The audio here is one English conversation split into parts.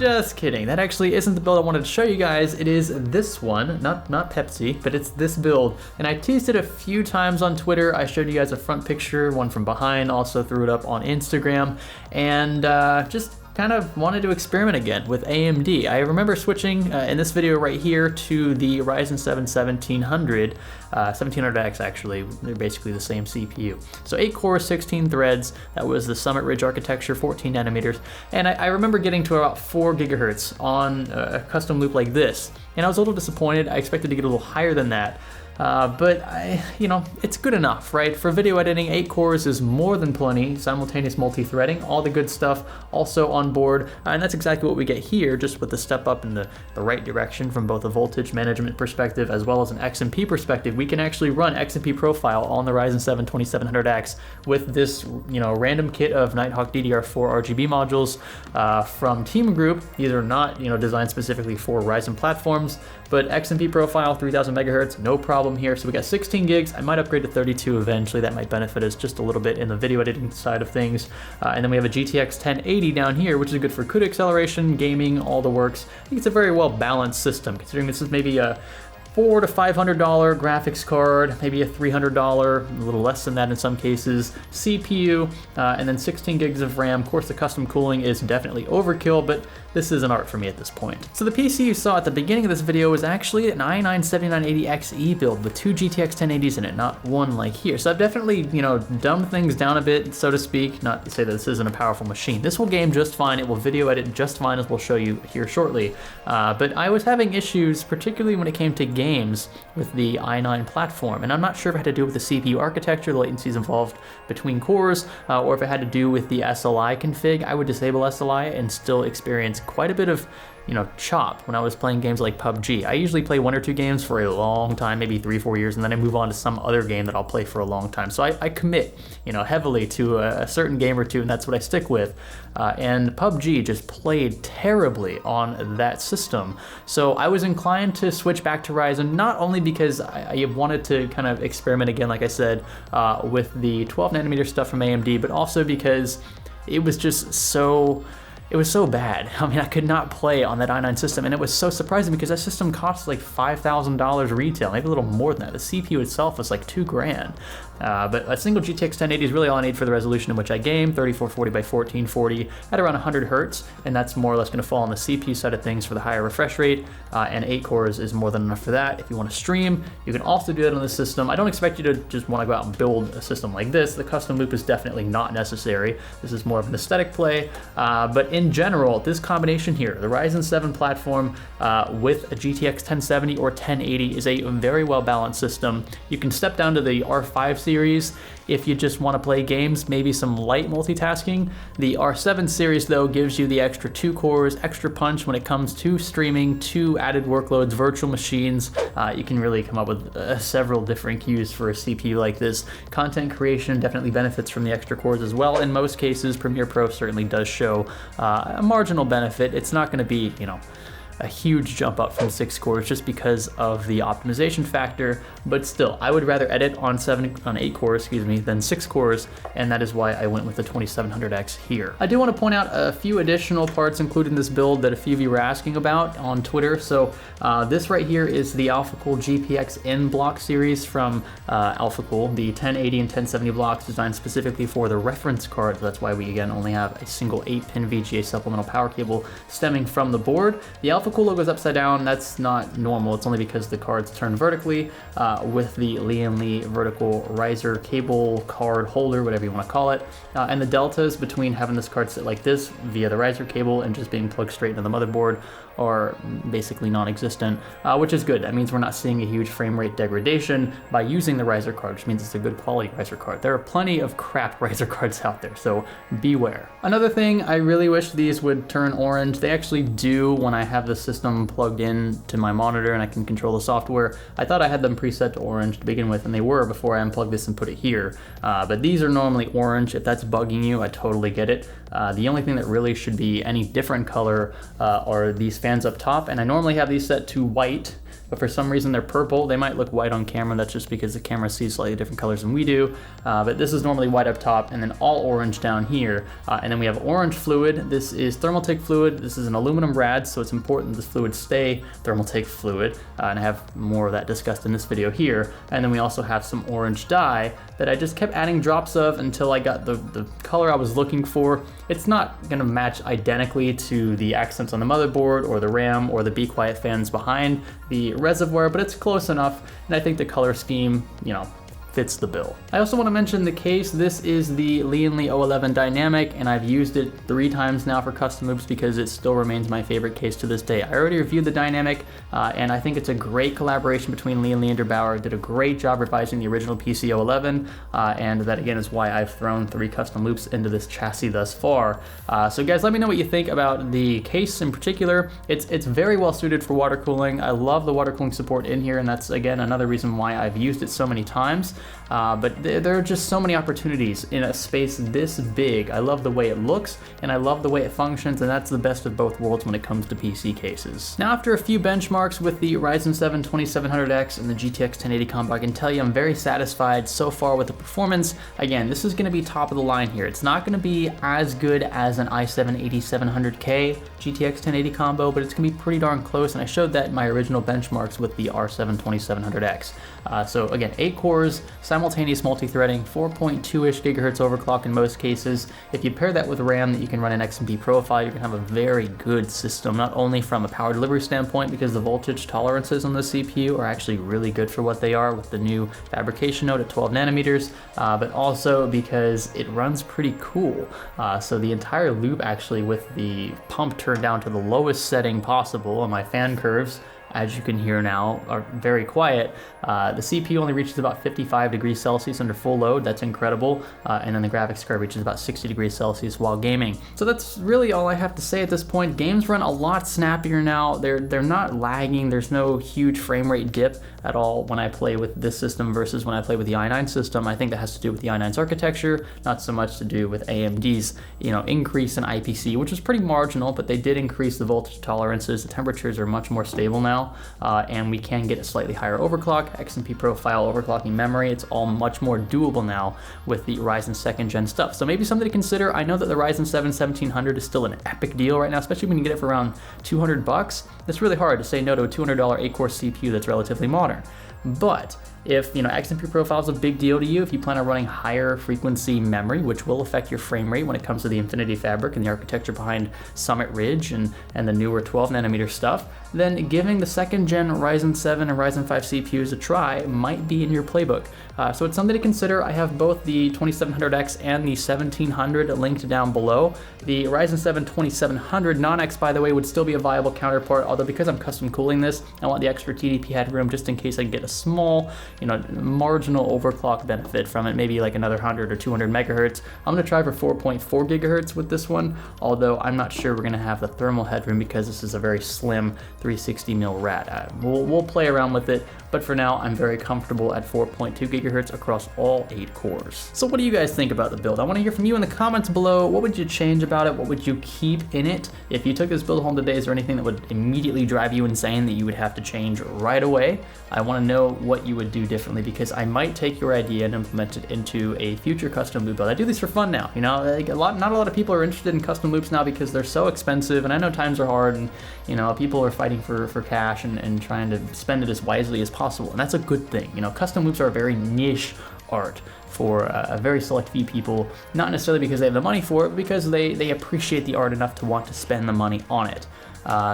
Just kidding. That actually isn't the build I wanted to show you guys. It is this one, not Pepsi, but it's this build. And I teased it a few times on Twitter. I showed you guys a front picture, one from behind, also threw it up on Instagram, and just kind of wanted to experiment again with AMD. I remember switching in this video right here to the Ryzen 7 1700, 1700X actually. They're basically the same CPU. So 8 cores, 16 threads. That was the Summit Ridge architecture, 14 nanometers. And I remember getting to about 4 gigahertz on a custom loop like this. And I was a little disappointed. I expected to get a little higher than that. But it's good enough, right? For video editing, 8 cores is more than plenty. Simultaneous multi-threading, all the good stuff also on board. And that's exactly what we get here, just with the step up in the right direction from both a voltage management perspective as well as an XMP perspective. We can actually run XMP profile on the Ryzen 7 2700X with this, random kit of Nighthawk DDR4 RGB modules from Team Group. These are not, designed specifically for Ryzen platforms, but XMP profile, 3000 megahertz, no problem here. So we got 16 gigs. I might upgrade to 32 eventually. That might benefit us just a little bit in the video editing side of things. And then we have a GTX 1080 down here, which is good for CUDA acceleration, gaming, all the works. I think it's a very well balanced system, considering this is maybe a $400 to $500 graphics card, maybe a $300, a little less than that in some cases, CPU, and then 16 gigs of RAM. Of course, the custom cooling is definitely overkill, but this is an art for me at this point. So the PC you saw at the beginning of this video was actually an i9-7980XE build with 2 GTX 1080s in it, not one like here. So I've definitely, dumbed things down a bit, so to speak, not to say that this isn't a powerful machine. This will game just fine, it will video edit just fine, as we'll show you here shortly. But I was having issues, particularly when it came to games with the i9 platform, and I'm not sure if it had to do with the CPU architecture, the latencies involved between cores, or if it had to do with the SLI config. I would disable SLI and still experience quite a bit of chop when I was playing games like PUBG. I usually play 1 or 2 games for a long time, maybe 3-4 years, and then I move on to some other game that I'll play for a long time. So I commit, heavily to a certain game or two, and that's what I stick with. And PUBG just played terribly on that system. So I was inclined to switch back to Ryzen, not only because I wanted to kind of experiment again, like I said, with the 12 nanometer stuff from AMD, but also because it was just so bad. I mean, I could not play on that i9 system, and it was so surprising because that system cost like $5,000 retail, maybe a little more than that. The CPU itself was like $2,000. But a single GTX 1080 is really all I need for the resolution in which I game, 3440 by 1440 at around 100 hertz, and that's more or less going to fall on the CPU side of things for the higher refresh rate, and 8 cores is more than enough for that. If you want to stream, you can also do that on this system. I don't expect you to just want to go out and build a system like this. The custom loop is definitely not necessary. This is more of an aesthetic play, but in general, this combination here, the Ryzen 7 platform with a GTX 1070 or 1080 is a very well balanced system. You can step down to the R5 series if you just want to play games, maybe some light multitasking. The R7 series though gives you the extra 2 cores, extra punch when it comes to streaming, 2 added workloads, virtual machines. You can really come up with several different cues for a CPU like this. Content creation definitely benefits from the extra cores as well. In most cases, Premiere Pro certainly does show a marginal benefit. It's not going to be, a huge jump up from 6 cores just because of the optimization factor, but still, I would rather edit on 8 cores, than 6 cores, and that is why I went with the 2700X here. I do want to point out a few additional parts included in this build that a few of you were asking about on Twitter. So this right here is the AlphaCool GPX N block series from AlphaCool, the 1080 and 1070 blocks designed specifically for the reference card. So that's why we again only have a single 8-pin VGA supplemental power cable stemming from the board. The AlphaCool logo is upside down. That's not normal. It's only because the cards turn vertically with the Lian Li vertical riser cable card holder, whatever you want to call it. And the deltas between having this card sit like this via the riser cable and just being plugged straight into the motherboard are basically non-existent, which is good. That means we're not seeing a huge frame rate degradation by using the riser card, which means it's a good quality riser card. There are plenty of crap riser cards out there, so beware. Another thing, I really wish these would turn orange. They actually do when I have the system plugged in to my monitor and I can control the software. I thought I had them preset to orange to begin with, and they were before I unplugged this and put it here. But these are normally orange. If that's bugging you, I totally get it. The only thing that really should be any different color are these fans up top, and I normally have these set to white but for some reason they're purple. They might look white on camera. That's just because the camera sees slightly different colors than we do. But this is normally white up top and then all orange down here. And then we have orange fluid. This is Thermaltake fluid. This is an aluminum rad, so it's important this fluid stay Thermaltake fluid. And I have more of that discussed in this video here. And then we also have some orange dye that I just kept adding drops of until I got the color I was looking for. It's not gonna match identically to the accents on the motherboard or the RAM or the Be Quiet fans behind the reservoir, but it's close enough, and I think the color scheme, fits the bill. I also want to mention the case. This is the Lee & Lee 011 Dynamic, and I've used it 3 times now for custom loops because it still remains my favorite case to this day. I already reviewed the Dynamic, and I think it's a great collaboration between Lee & Lee and Der Bauer. Did a great job revising the original PC 011, and that again is why I've thrown 3 custom loops into this chassis thus far. So guys, let me know what you think about the case in particular. It's very well suited for water cooling. I love the water cooling support in here, and that's again another reason why I've used it so many times. But there are just so many opportunities in a space this big. I love the way it looks, and I love the way it functions, and that's the best of both worlds when it comes to PC cases. Now, after a few benchmarks with the Ryzen 7 2700X and the GTX 1080 combo, I can tell you I'm very satisfied so far with the performance. Again, this is gonna be top of the line here. It's not gonna be as good as an i7 8700K GTX 1080 combo, but it's gonna be pretty darn close, and I showed that in my original benchmarks with the R7 2700X. So again, 8 cores, simultaneous multi-threading, 4.2-ish gigahertz overclock in most cases. If you pair that with RAM that you can run an XMP profile, you're gonna have a very good system, not only from a power delivery standpoint, because the voltage tolerances on the CPU are actually really good for what they are with the new fabrication node at 12 nanometers, but also because it runs pretty cool. So the entire loop actually with the pump turned down to the lowest setting possible, and my fan curves, as you can hear now, are very quiet. The CPU only reaches about 55 degrees Celsius under full load. That's incredible. And then the graphics card reaches about 60 degrees Celsius while gaming. So that's really all I have to say at this point. Games run a lot snappier now. They're not lagging. There's no huge frame rate dip at all when I play with this system versus when I play with the i9 system. I think that has to do with the i9's architecture, not so much to do with AMD's increase in IPC, which is pretty marginal, but they did increase the voltage tolerances. The temperatures are much more stable now. And we can get a slightly higher overclock, XMP profile, overclocking memory. It's all much more doable now with the Ryzen 2nd gen stuff. So maybe something to consider. I know that the Ryzen 7 1700 is still an epic deal right now, especially when you get it for around $200. It's really hard to say no to a $200 8-core CPU that's relatively modern. But if XMP profile is a big deal to you, if you plan on running higher frequency memory, which will affect your frame rate when it comes to the Infinity Fabric and the architecture behind Summit Ridge and the newer 12 nanometer stuff, then giving the 2nd gen Ryzen 7 and Ryzen 5 CPUs a try might be in your playbook. So it's something to consider. I have both the 2700X and the 1700 linked down below. The Ryzen 7 2700 non-X, by the way, would still be a viable counterpart, although because I'm custom cooling this, I want the extra TDP headroom just in case I can get a small, marginal overclock benefit from it, maybe like another 100 or 200 megahertz. I'm gonna try for 4.4 gigahertz with this one, although I'm not sure we're gonna have the thermal headroom because this is a very slim 360 mil rad. We'll play around with it, but for now, I'm very comfortable at 4.2 gigahertz across all 8 cores. So what do you guys think about the build? I wanna hear from you in the comments below. What would you change about it? What would you keep in it? If you took this build home today, is there anything that would immediately drive you insane that you would have to change right away? I wanna know what you would do differently, because I might take your idea and implement it into a future custom loop build. I do these for fun now, not a lot of people are interested in custom loops now because they're so expensive, and I know times are hard, and people are fighting for cash and trying to spend it as wisely as possible, and that's a good thing. Custom loops are a very niche art for a very select few people, not necessarily because they have the money for it, but because they appreciate the art enough to want to spend the money on it.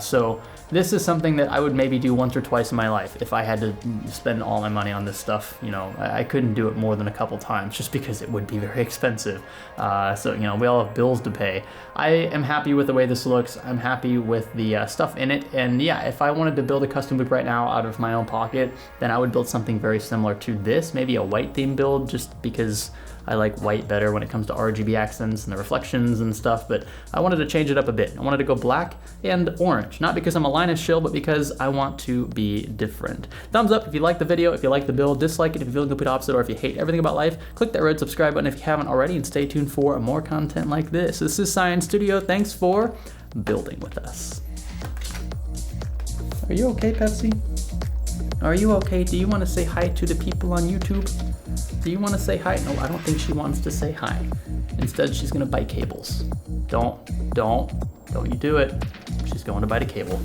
So this is something that I would maybe do once or twice in my life if I had to spend all my money on this stuff. I couldn't do it more than a couple times just because it would be very expensive. So we all have bills to pay. I am happy with the way this looks. I'm happy with the stuff in it. And yeah, if I wanted to build a custom loop right now out of my own pocket, then I would build something very similar to this, maybe a white theme build, just because I like white better when it comes to RGB accents and the reflections and stuff, but I wanted to change it up a bit. I wanted to go black and orange, not because I'm a Linus shill, but because I want to be different. Thumbs up if you like the video, if you like the build, dislike it if you feel the complete opposite, or if you hate everything about life. Click that red subscribe button if you haven't already, and stay tuned for more content like this. This is Science Studio. Thanks for building with us. Are you okay, Pepsi? Are you okay? Do you want to say hi to the people on YouTube? Do you want to say hi? No, I don't think she wants to say hi. Instead, she's gonna bite cables. Don't you do it. She's going to bite a cable.